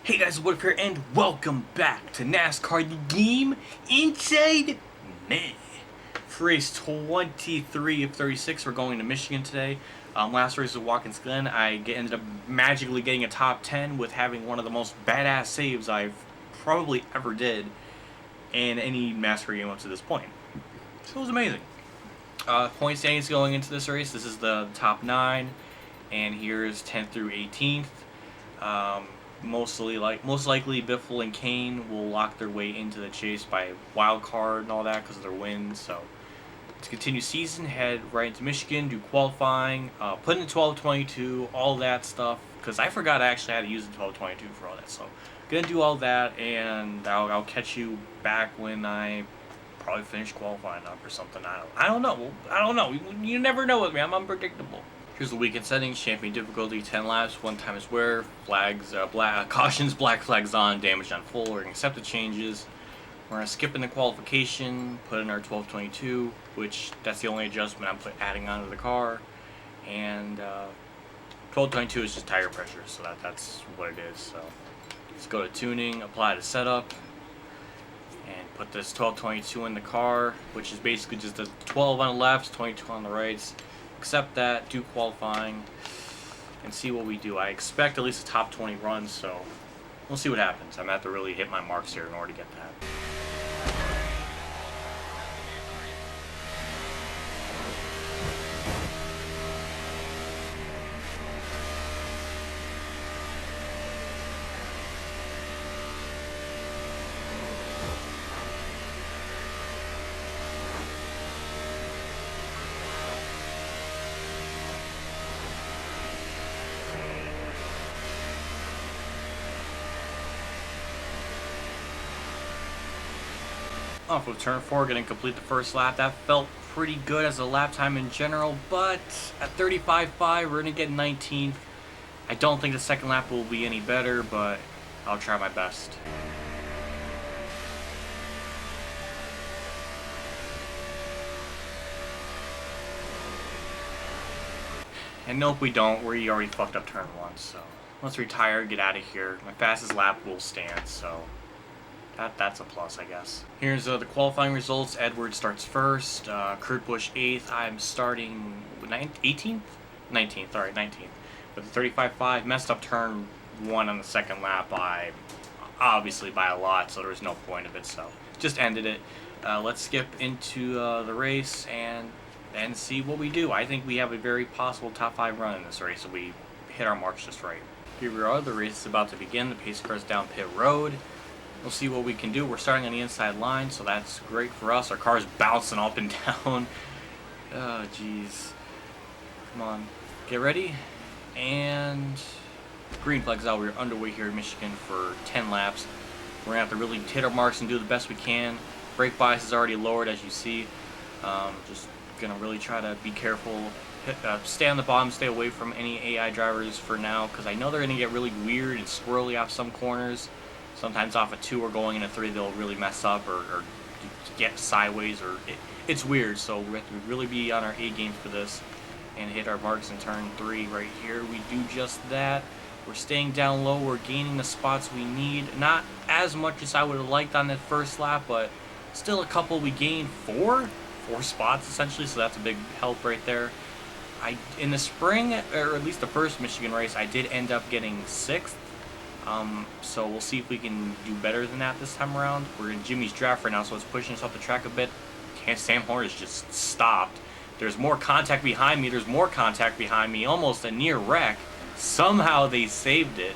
Hey guys, what up here, and welcome back to NASCAR the game inside me. For race 23 of 36, we're going to Michigan today. Last race was Watkins Glen. I ended up magically getting a top 10 with having one of the most badass saves I've probably ever did in any NASCAR game up to this point. So it was amazing. Point standings going into this race. This is the top 9, and here's 10th through 18th. Most likely Biffle and Kane will lock their way into the chase by wild card and all that because of their wins. So to continue season, head right into Michigan, do qualifying, put in the 12:22, all that stuff, because I forgot I actually had to use the 12:22 for all that. So gonna do all that, and I'll catch you back when I probably finish qualifying up or something. I don't know. You never know with me. I'm unpredictable. Here's the weekend settings: champion difficulty 10 laps, 1 time is wear, flags, cautions, black flags on, damage on full. We're gonna accept the changes. We're gonna skip in the qualification, put in our 12:22, which that's the only adjustment I'm adding onto the car, and 12:22 is just tire pressure, so that's what it is. So let's go to tuning, apply to setup, and put this 12:22 in the car, which is basically just a 12 on the lefts, 22 on the rights. Accept that, do qualifying, and see what we do. I expect at least a top 20 run, so we'll see what happens. I'm going to have to really hit my marks here in order to get that. Off of turn 4, going to complete the first lap. That felt pretty good as a lap time in general, but at 35.5, we're going to get 19th. I don't think the second lap will be any better, but I'll try my best. And nope, we don't. We already fucked up turn 1, so let's retire, get out of here. My fastest lap will stand, so that's a plus, I guess. Here's the qualifying results. Edwards starts first. Kurt Busch 8th. I'm starting 18th? 19th, sorry, 19th. With a 35.5. Messed up turn 1 on the second lap obviously by a lot, so there was no point of it, so just ended it. Let's skip into the race and see what we do. I think we have a very possible top 5 run in this race if we hit our marks just right. Here we are. The race is about to begin. The pace car's down pit road. We'll see what we can do. We're starting on the inside line, so that's great for us. Our car's bouncing up and down. Oh, jeez. Come on. Get ready. And green flag's out. We're underway here in Michigan for 10 laps. We're going to have to really hit our marks and do the best we can. Brake bias is already lowered, as you see. Just going to really try to be careful. Stay on the bottom, stay away from any AI drivers for now, because I know they're going to get really weird and squirrely off some corners. Sometimes off a 2 or going into 3, they'll really mess up or get sideways, or it's weird. So we have to really be on our A game for this and hit our marks in turn 3 right here. We do just that. We're staying down low. We're gaining the spots we need. Not as much as I would have liked on that first lap, but still a couple. We gained 4 spots essentially, so that's a big help right there. In the spring, or at least the first Michigan race, I did end up getting 6th. So we'll see if we can do better than that this time around. We're in Jimmy's draft right now, so it's pushing us off the track a bit. Sam Horn has just stopped. There's more contact behind me. There's more contact behind me. Almost a near wreck. Somehow they saved it.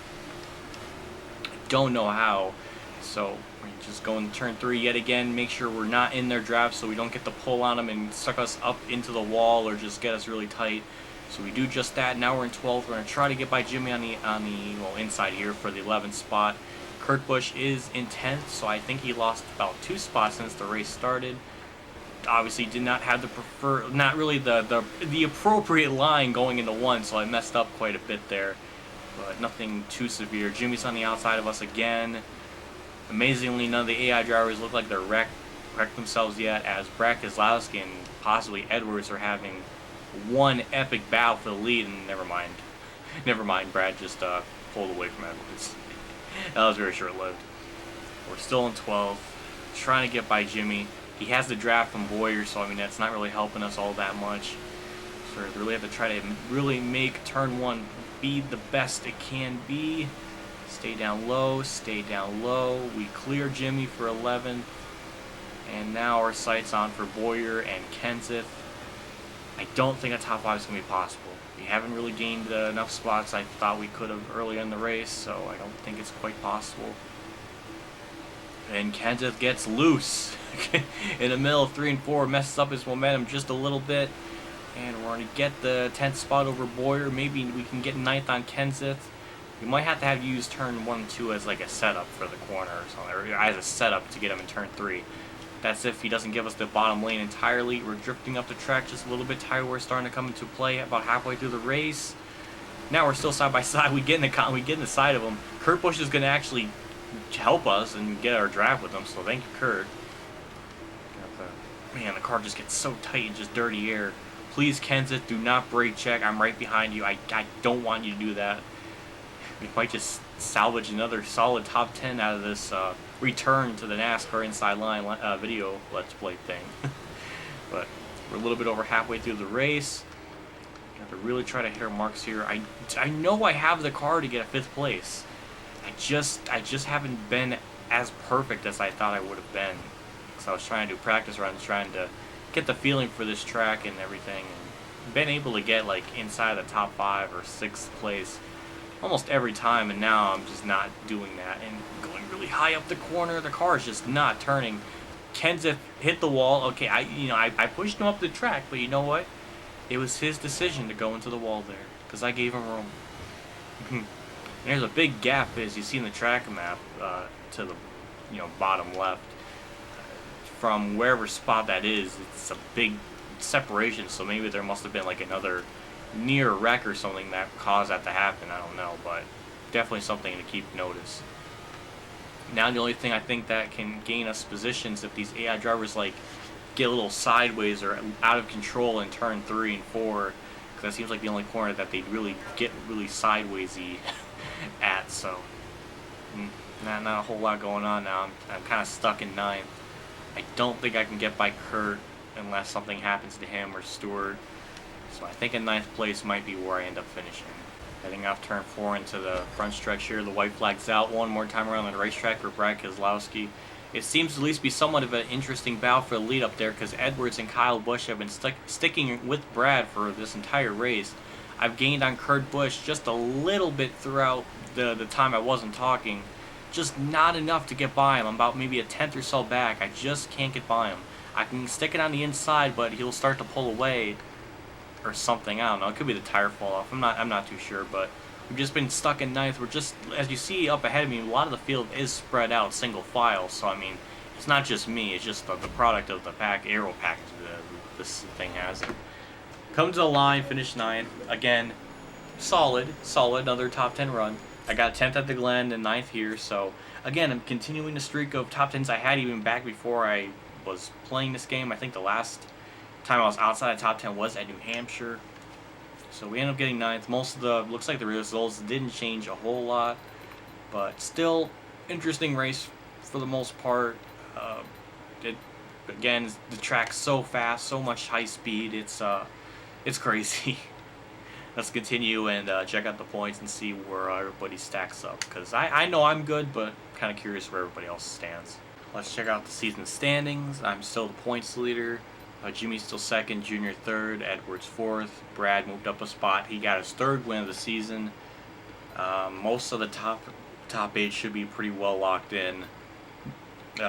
I don't know how. So we're just going to turn 3 yet again. Make sure we're not in their draft so we don't get the pull on them and suck us up into the wall or just get us really tight. So we do just that. Now we're in 12th. We're going to try to get by Jimmy on the inside here for the 11th spot. Kurt Busch is in 10th, so I think he lost about 2 spots since the race started. Obviously did not have the appropriate line going into 1, so I messed up quite a bit there. But nothing too severe. Jimmy's on the outside of us again. Amazingly, none of the AI drivers look like they're wrecked themselves yet, as Brad Keselowski and possibly Edwards are having one epic battle for the lead, and never mind. Brad just pulled away from Edwards. That was very short-lived. We're still in 12th, trying to get by Jimmy. He has the draft from Boyer, so I mean that's not really helping us all that much. So we really have to try to really make turn 1 be the best it can be. Stay down low, stay down low. We clear Jimmy for 11th. And now our sights on for Boyer and Kenseth. I don't think a top 5 is going to be possible. We haven't really gained enough spots I thought we could have earlier in the race, so I don't think it's quite possible. And Kenseth gets loose in the middle of 3 and 4, messes up his momentum just a little bit. And we're going to get the 10th spot over Boyer. Maybe we can get 9th on Kenseth. We might have to use turn 1 and 2 as like a setup for the corner or something, or as a setup to get him in turn 3. That's if he doesn't give us the bottom lane entirely. We're drifting up the track just a little bit. Tire we're starting to come into play about halfway through the race. Now we're still side by side. We get in the side of him. Kurt Busch is going to actually help us and get our draft with him. So thank you, Kurt. Man, the car just gets so tight and just dirty air. Please, Kenseth, do not brake check. I'm right behind you. I don't want you to do that. We might just salvage another solid top 10 out of this return to the NASCAR Inside Line video Let's Play thing. But we're a little bit over halfway through the race. Got to really try to hit our marks here. I know I have the car to get a 5th place. I just haven't been as perfect as I thought I would have been. So I was trying to do practice runs, trying to get the feeling for this track and everything, and been able to get like inside the top 5 or 6th place almost every time, and now I'm just not doing that and going really high up the corner. The car is just not turning. Kenseth hit the wall. Okay, I pushed him up the track, but you know what? It was his decision to go into the wall there because I gave him room. And there's a big gap, as you see in the track map, to the bottom left. From wherever spot that is, it's a big separation. So maybe there must have been like another near wreck or something that caused that to happen. I don't know, but definitely something to keep notice. Now the only thing I think that can gain us positions if these AI drivers like get a little sideways or out of control in turn 3 and 4, because that seems like the only corner that they'd really get really sidewaysy at. So not a whole lot going on now. I'm kind of stuck in 9th. I don't think I can get by Kurt unless something happens to him or Stewart. So I think in 9th place might be where I end up finishing. Heading off turn 4 into the front stretch here. The white flag's out one more time around the racetrack for Brad Keselowski. It seems to at least be somewhat of an interesting battle for the lead up there, because Edwards and Kyle Busch have been sticking with Brad for this entire race. I've gained on Kurt Busch just a little bit throughout the time I wasn't talking. Just not enough to get by him. I'm about maybe a 10th or so back. I just can't get by him. I can stick it on the inside, but he'll start to pull away or something. I don't know. It could be the tire fall off. I'm not too sure, but we've just been stuck in 9th. We're just, as you see up ahead of me, a lot of the field is spread out single file. So I mean, it's not just me. It's just the product of the aero package this thing has. Come to the line, finish 9th. Again, solid. Another top 10 run. I got 10th at the Glen and 9th here. So again, I'm continuing the streak of top 10s I had even back before I was playing this game. I think the last time I was outside the top 10 was at New Hampshire. So we ended up getting 9th. Most of the, looks like the results didn't change a whole lot, but still interesting race for the most part. Again, the track's so fast, so much high speed, it's crazy. Let's continue and check out the points and see where everybody stacks up, because I know I'm good, but kind of curious where everybody else stands. Let's check out the season standings. I'm still the points leader. Jimmy's still 2nd, Junior 3rd, Edwards 4th. Brad moved up a spot. He got his 3rd win of the season. Most of the top 8 should be pretty well locked in.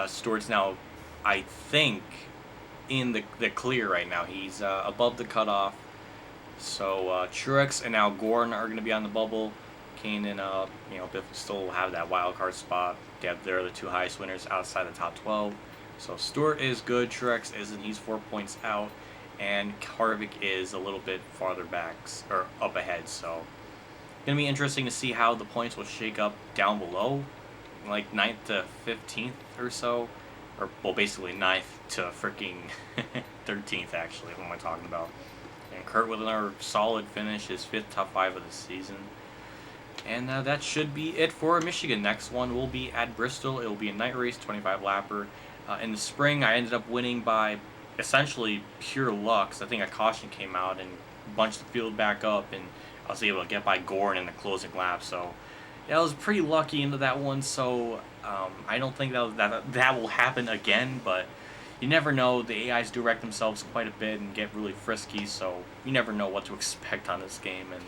Stewart's now, I think, in the clear right now. He's above the cutoff. So Truex and now Gordon are going to be on the bubble. Kane and Biff still have that wild card spot. They're the 2 highest winners outside the top 12. So Stewart is good, Truex isn't. He's 4 points out, and Harvick is a little bit farther back or up ahead. So gonna be interesting to see how the points will shake up down below, like 9th to 15th or so, or well, basically 9th to freaking 13th. Actually, what am I talking about? And Kurt with another solid finish, his 5th top 5 of the season. And that should be it for Michigan. Next one will be at Bristol. It will be a night race, 25 lapper. In the spring, I ended up winning by essentially pure luck. 'Cause I think a caution came out and bunched the field back up, and I was able to get by Gorn in the closing lap. So yeah, I was pretty lucky into that one. So I don't think that will happen again, but you never know. The AIs do wreck themselves quite a bit and get really frisky, so you never know what to expect on this game. And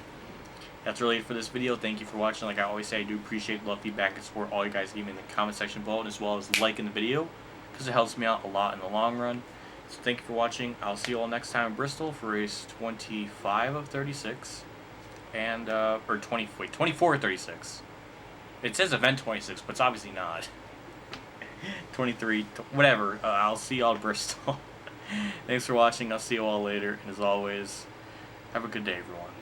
that's really it for this video. Thank you for watching. Like I always say, I do appreciate love, feedback, and support all you guys give me in the comment section below, as well as liking the video, because it helps me out a lot in the long run. So thank you for watching. I'll see you all next time in Bristol for race 25 of 36, and or 24 of 36. It says event 26, but it's obviously not. 23, whatever. I'll see y'all at Bristol. Thanks for watching. I'll see you all later. And as always, have a good day, everyone.